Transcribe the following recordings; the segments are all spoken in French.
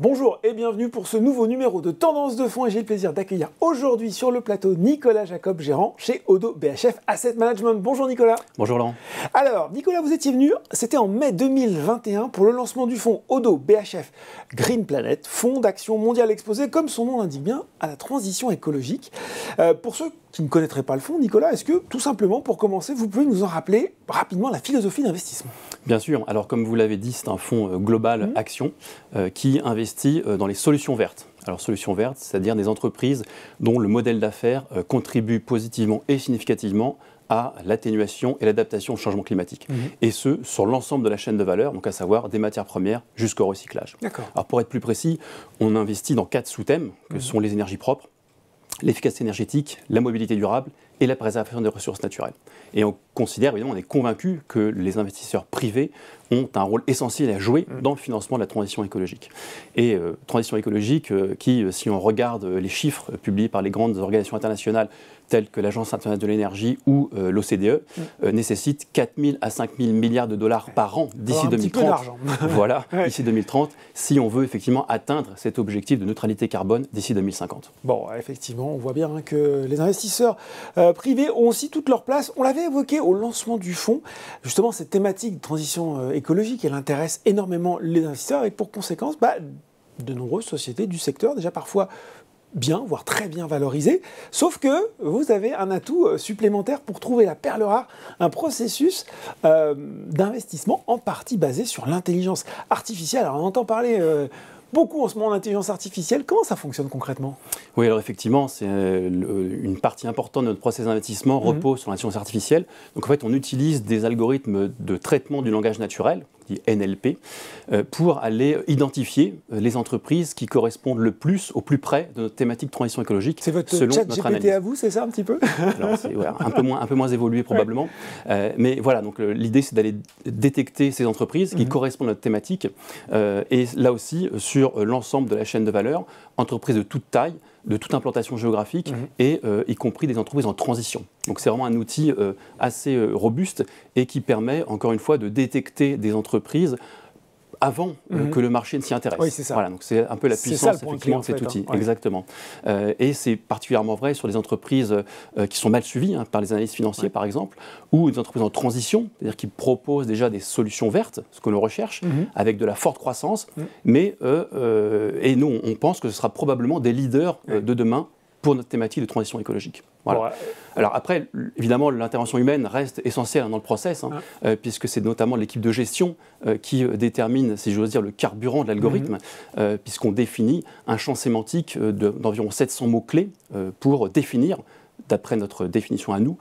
Bonjour et bienvenue pour ce nouveau numéro de Tendance de fonds et j'ai le plaisir d'accueillir aujourd'hui sur le plateau Nicolas Jacob, gérant chez Odo BHF Asset Management. Bonjour Nicolas. Bonjour Laurent. Alors Nicolas, vous étiez venu, c'était en mai 2021 pour le lancement du fonds Odo BHF Green Planet, fonds d'action mondial exposé, comme son nom l'indique bien, à la transition écologique. Pour ceux qui ne connaîtraient pas le fonds, Nicolas, est-ce que tout simplement pour commencer, vous pouvez nous en rappeler rapidement la philosophie d'investissement ? Bien sûr, alors comme vous l'avez dit, c'est un fonds global action qui investit dans les solutions vertes. Alors solutions vertes, c'est-à-dire des entreprises dont le modèle d'affaires contribue positivement et significativement à l'atténuation et l'adaptation au changement climatique. Et ce, sur l'ensemble de la chaîne de valeur, donc à savoir des matières premières jusqu'au recyclage. Alors pour être plus précis, on investit dans 4 sous-thèmes, que sont les énergies propres, l'efficacité énergétique, la mobilité durable et la préservation des ressources naturelles. Et on considère, évidemment, on est convaincu que les investisseurs privés ont un rôle essentiel à jouer dans le financement de la transition écologique. Et transition écologique qui, si on regarde les chiffres publiés par les grandes organisations internationales telles que l'Agence internationale de l'énergie ou l'OCDE, nécessite 4 000 à 5 000 milliards de dollars par an d'ici 2030. Voilà, d'ici 2030, si on veut effectivement atteindre cet objectif de neutralité carbone d'ici 2050. Bon, effectivement, on voit bien que les investisseurs privés ont aussi toute leur place. On l'avait évoqué au lancement du fonds. Justement, cette thématique de transition écologique, elle intéresse énormément les investisseurs et pour conséquence, de nombreuses sociétés du secteur, déjà parfois bien, voire très bien valorisées. Sauf que vous avez un atout supplémentaire pour trouver la perle rare, un processus d'investissement en partie basé sur l'intelligence artificielle. Alors on entend parler beaucoup en ce moment d'intelligence artificielle. Comment ça fonctionne concrètement ? Oui, alors effectivement, c'est une partie importante de notre processus d'investissement repose sur l'intelligence artificielle. Donc en fait, on utilise des algorithmes de traitement du langage naturel, dit NLP, pour aller identifier les entreprises qui correspondent le plus, au plus près de notre thématique de transition écologique. C'est votre chat GPT à vous, c'est ça un petit peu ? Alors c'est un peu moins évolué probablement. Mais voilà, donc l'idée c'est d'aller détecter ces entreprises qui correspondent à notre thématique. Et là aussi, sur l'ensemble de la chaîne de valeur, entreprises de toute taille, de toute implantation géographique et y compris des entreprises en transition. Donc c'est vraiment un outil assez robuste et qui permet, encore une fois, de détecter des entreprises avant que le marché ne s'y intéresse. Oui, c'est ça. Voilà, donc c'est un peu la puissance effectivement de cet outil. Exactement. Et c'est particulièrement vrai sur les entreprises qui sont mal suivies par les analystes financiers, par exemple, ou des entreprises en transition, c'est-à-dire qui proposent déjà des solutions vertes, ce que l'on recherche, avec de la forte croissance. Mais et nous, on pense que ce sera probablement des leaders de demain pour notre thématique de transition écologique. Voilà. Alors après, évidemment, l'intervention humaine reste essentielle dans le process, puisque c'est notamment l'équipe de gestion qui détermine, si j'ose dire, le carburant de l'algorithme, puisqu'on définit un champ sémantique d'environ 700 mots-clés pour définir, d'après notre définition à nous,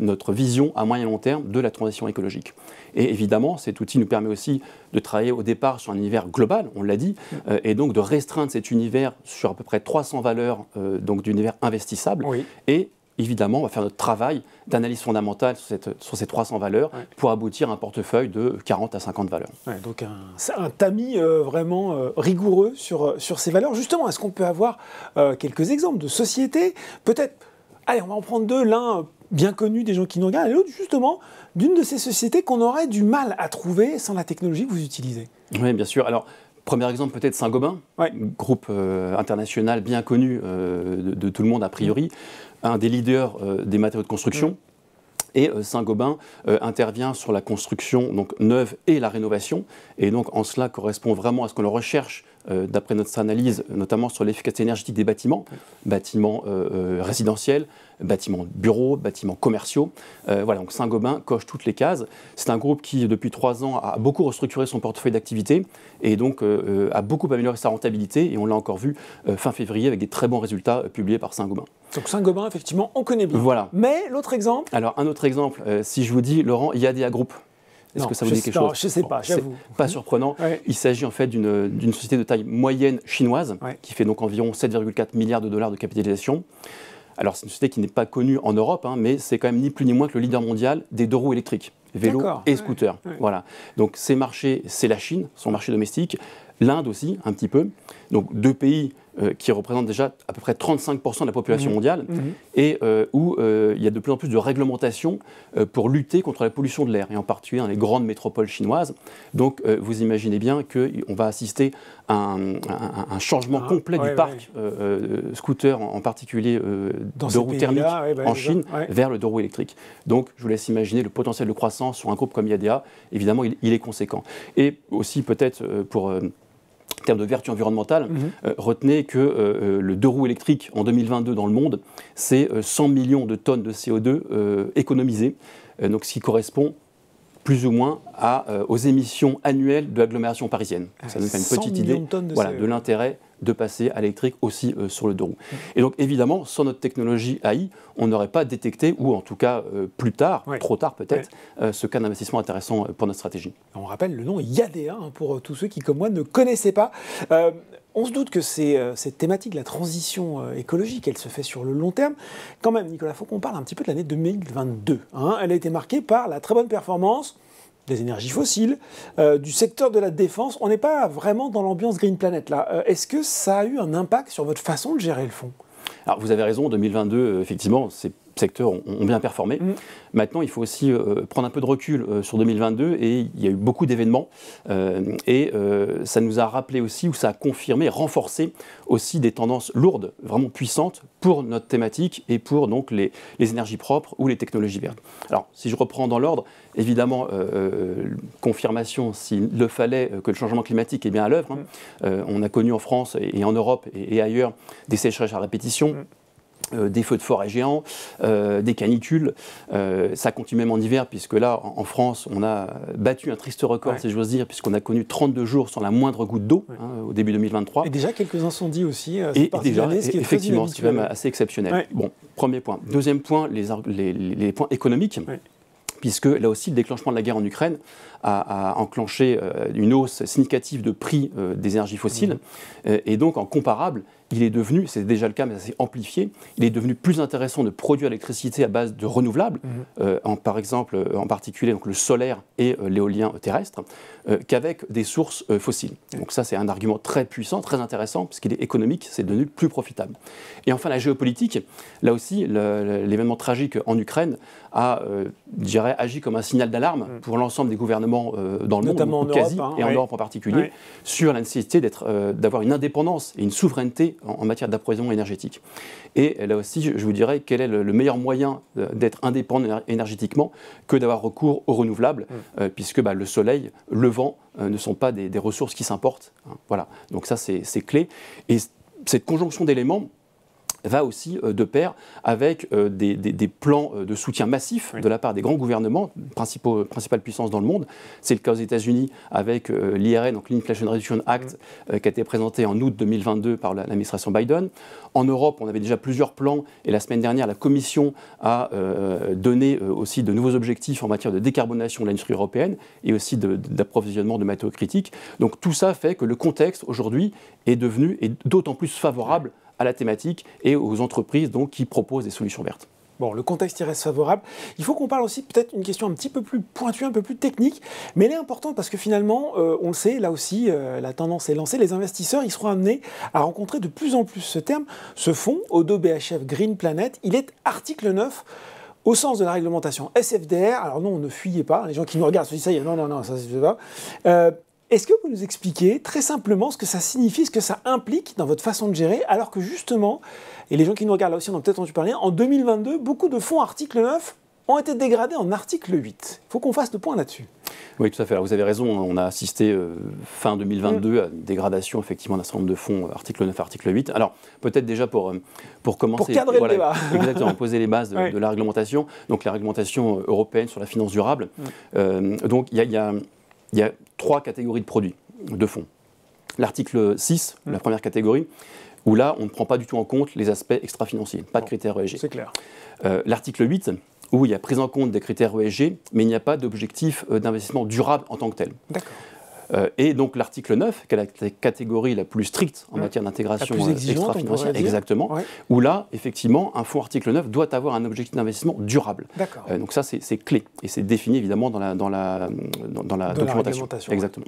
notre vision à moyen et long terme de la transition écologique. Et évidemment, cet outil nous permet aussi de travailler au départ sur un univers global, on l'a dit, et donc de restreindre cet univers sur à peu près 300 valeurs donc d'univers investissable. Et évidemment, on va faire notre travail d'analyse fondamentale sur ces 300 valeurs pour aboutir à un portefeuille de 40 à 50 valeurs. Donc un tamis vraiment rigoureux sur ces valeurs. Justement, est-ce qu'on peut avoir quelques exemples de sociétés, peut-être. Allez, on va en prendre deux. L'un bien connu des gens qui nous regardent, et l'autre justement d'une de ces sociétés qu'on aurait du mal à trouver sans la technologie que vous utilisez. Oui, bien sûr. Alors, premier exemple peut-être Saint-Gobain, groupe international bien connu de tout le monde a priori, un des leaders des matériaux de construction. Et Saint-Gobain intervient sur la construction donc, neuve et la rénovation. Et donc, en cela, correspond vraiment à ce qu'on recherche, d'après notre analyse, notamment sur l'efficacité énergétique des bâtiments, bâtiments résidentiels, bâtiments bureaux, bâtiments commerciaux. Voilà, donc Saint-Gobain coche toutes les cases. C'est un groupe qui, depuis 3 ans, a beaucoup restructuré son portefeuille d'activité et donc a beaucoup amélioré sa rentabilité. Et on l'a encore vu fin février avec des très bons résultats publiés par Saint-Gobain. Donc Saint-Gobain, effectivement, on connaît bien. Voilà. Mais l'autre exemple ? Alors, un autre exemple, si je vous dis, Laurent, IADA Group. Est-ce que ça vous dit quelque chose ? Je ne sais pas, j'avoue. Pas surprenant. Il s'agit en fait d'une société de taille moyenne chinoise qui fait donc environ 7,4 milliards de dollars de capitalisation. Alors, c'est une société qui n'est pas connue en Europe, mais c'est quand même ni plus ni moins que le leader mondial des 2 roues électriques, vélos et scooters. Voilà. Donc, ces marchés, c'est la Chine, son marché domestique. l'Inde aussi, un petit peu. Donc 2 pays qui représentent déjà à peu près 35% de la population mondiale et où il y a de plus en plus de réglementations pour lutter contre la pollution de l'air, et en particulier dans les grandes métropoles chinoises. Donc vous imaginez bien qu'on va assister à un changement complet du parc scooter, en particulier de roues thermiques en Chine, vers le 2 roues électriques. Donc je vous laisse imaginer le potentiel de croissance sur un groupe comme IADA. Évidemment, il est conséquent. Et aussi peut-être pour... en termes de vertu environnementale, retenez que le 2 roues électriques en 2022 dans le monde, c'est 100 millions de tonnes de CO2 économisées, donc ce qui correspond plus ou moins aux émissions annuelles de l'agglomération parisienne. Ça donne une petite idée de l'intérêt de passer à l'électrique aussi sur le 2 roues. Et donc évidemment, sans notre technologie AI, on n'aurait pas détecté, ou en tout cas plus tard, trop tard peut-être, ce cas d'investissement intéressant pour notre stratégie. On rappelle le nom IADA pour tous ceux qui, comme moi, ne connaissaient pas. On se doute que cette thématique de la transition écologique, elle se fait sur le long terme. Quand même, Nicolas, il faut qu'on parle un petit peu de l'année 2022. Elle a été marquée par la très bonne performance des énergies fossiles, du secteur de la défense. On n'est pas vraiment dans l'ambiance Green Planet là. Est-ce que ça a eu un impact sur votre façon de gérer le fonds ? Alors vous avez raison, 2022, effectivement, ces secteurs ont bien performé. Maintenant, il faut aussi prendre un peu de recul sur 2022, et il y a eu beaucoup d'événements, et ça nous a rappelé aussi, ou ça a confirmé, renforcé aussi des tendances lourdes, vraiment puissantes pour notre thématique et pour donc les énergies propres ou les technologies vertes. Alors, si je reprends dans l'ordre, évidemment, confirmation, s'il le fallait, que le changement climatique est bien à l'œuvre. On a connu en France et en Europe et ailleurs des sécheresses à répétition. Des feux de forêt géants, des canicules. Ça continue même en hiver, puisque là, en France, on a battu un triste record, si j'ose dire, puisqu'on a connu 32 jours sans la moindre goutte d'eau au début 2023. Et déjà quelques incendies aussi. Et déjà, effectivement, c'est même assez exceptionnel. Bon, premier point. Deuxième point, les points économiques. Puisque là aussi, le déclenchement de la guerre en Ukraine a enclenché une hausse significative de prix des énergies fossiles. Et donc, en comparable, il est devenu, c'est déjà le cas, mais ça s'est amplifié, il est devenu plus intéressant de produire l'électricité à base de renouvelables, par exemple, en particulier donc, le solaire et l'éolien terrestre, qu'avec des sources fossiles. Donc ça, c'est un argument très puissant, très intéressant, puisqu'il est économique, c'est devenu plus profitable. Et enfin, la géopolitique, là aussi, l'événement tragique en Ukraine a, je dirais, agi comme un signal d'alarme pour l'ensemble des gouvernements dans le notamment monde, quasi, et en Europe en particulier, sur la nécessité d'avoir une indépendance et une souveraineté en matière d'approvisionnement énergétique. Et là aussi, je vous dirais quel est le meilleur moyen d'être indépendant énergétiquement que d'avoir recours aux renouvelables, puisque le soleil, le vent ne sont pas des ressources qui s'importent. Voilà, donc ça c'est clé. Et cette conjonction d'éléments va aussi de pair avec des plans de soutien massifs de la part des grands gouvernements, principales puissances dans le monde. C'est le cas aux États-Unis avec l'IRA, donc l'Inflation Reduction Act, qui a été présenté en août 2022 par l'administration Biden. En Europe, on avait déjà plusieurs plans, et la semaine dernière, la Commission a donné aussi de nouveaux objectifs en matière de décarbonation de l'industrie européenne et aussi d'approvisionnement de matériaux critiques. Donc tout ça fait que le contexte aujourd'hui est devenu d'autant plus favorable à la thématique et aux entreprises donc, qui proposent des solutions vertes. Bon, le contexte y reste favorable. Il faut qu'on parle aussi peut-être une question un petit peu plus pointue, un peu plus technique, mais elle est importante parce que finalement, on le sait, là aussi, la tendance est lancée. Les investisseurs, ils seront amenés à rencontrer de plus en plus ce terme. Ce fonds, ODDO BHF Green Planet, il est article 9 au sens de la réglementation SFDR. Alors non, ne fuyez pas. Les gens qui nous regardent se disent ça y est, non, ça se fait pas. Est-ce que vous nous expliquez très simplement ce que ça signifie, ce que ça implique dans votre façon de gérer, alors que justement, et les gens qui nous regardent là aussi en ont peut-être entendu parler, en 2022, beaucoup de fonds article 9 ont été dégradés en article 8. Il faut qu'on fasse le point là-dessus. Oui, tout à fait. Alors, vous avez raison, on a assisté fin 2022 à une dégradation effectivement d'un certain nombre de fonds article 9, article 8. Alors, peut-être déjà pour commencer... Pour cadrer le débat. Exactement, poser les bases de la réglementation. Donc, la réglementation européenne sur la finance durable. Donc, il y a 3 catégories de produits, de fonds. L'article 6, la première catégorie, où là, on ne prend pas du tout en compte les aspects extra-financiers, pas de critères ESG. C'est clair. L'article 8, où il y a prise en compte des critères ESG, mais il n'y a pas d'objectif d'investissement durable en tant que tel. D'accord. Et donc l'article 9, qui est la catégorie la plus stricte en matière d'intégration extra-financière, exactement, où là, effectivement, un fonds article 9 doit avoir un objectif d'investissement durable. Donc ça, c'est clé, et c'est défini évidemment dans la documentation. Exactement.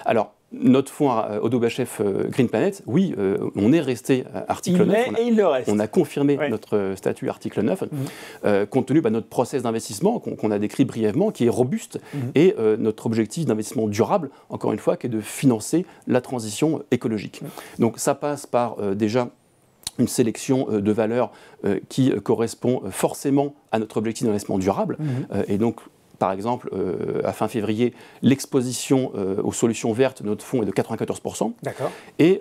Alors, notre fonds Odo BHF Green Planet, oui, on est resté article 9. On a confirmé notre statut article 9, compte tenu de notre process d'investissement qu'on a décrit brièvement, qui est robuste, et notre objectif d'investissement durable, encore une fois, qui est de financer la transition écologique. Donc ça passe par déjà une sélection de valeurs qui correspond forcément à notre objectif d'investissement durable, et donc par exemple, à fin février, l'exposition aux solutions vertes de notre fonds est de 94%. D'accord. Et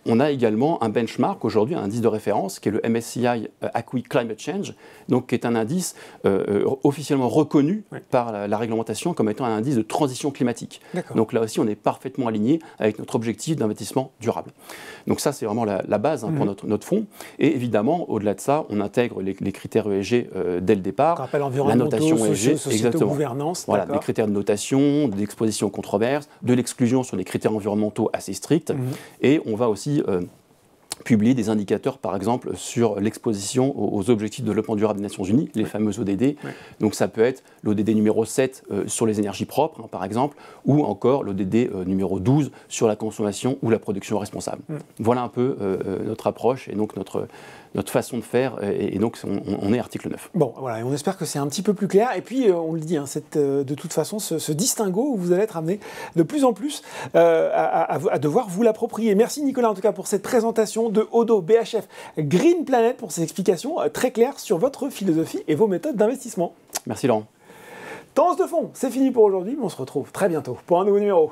on a également un benchmark aujourd'hui, un indice de référence, qui est le MSCI ACWI Climate Change, donc qui est un indice officiellement reconnu par la réglementation comme étant un indice de transition climatique. Donc là aussi, on est parfaitement aligné avec notre objectif d'investissement durable. Donc ça, c'est vraiment la base pour notre fonds. Et évidemment, au-delà de ça, on intègre les critères ESG dès le départ. La notation ESG, exactement. Gouvernance, voilà, des critères de notation, d'exposition aux controverses, de l'exclusion sur des critères environnementaux assez stricts. Et on va aussi publier des indicateurs, par exemple, sur l'exposition aux objectifs de développement durable des Nations Unies, les fameux ODD. Donc ça peut être l'ODD numéro 7 sur les énergies propres, par exemple, ou encore l'ODD numéro 12 sur la consommation ou la production responsable. Voilà un peu notre approche et donc notre façon de faire, et donc on est article 9. Bon, voilà, et on espère que c'est un petit peu plus clair. Et puis, on le dit, de toute façon, ce distinguo où vous allez être amené de plus en plus à devoir vous l'approprier. Merci Nicolas, en tout cas, pour cette présentation de Odo BHF Green Planet, pour ces explications très claires sur votre philosophie et vos méthodes d'investissement. Merci Laurent. Tendance de fond, c'est fini pour aujourd'hui, mais on se retrouve très bientôt pour un nouveau numéro.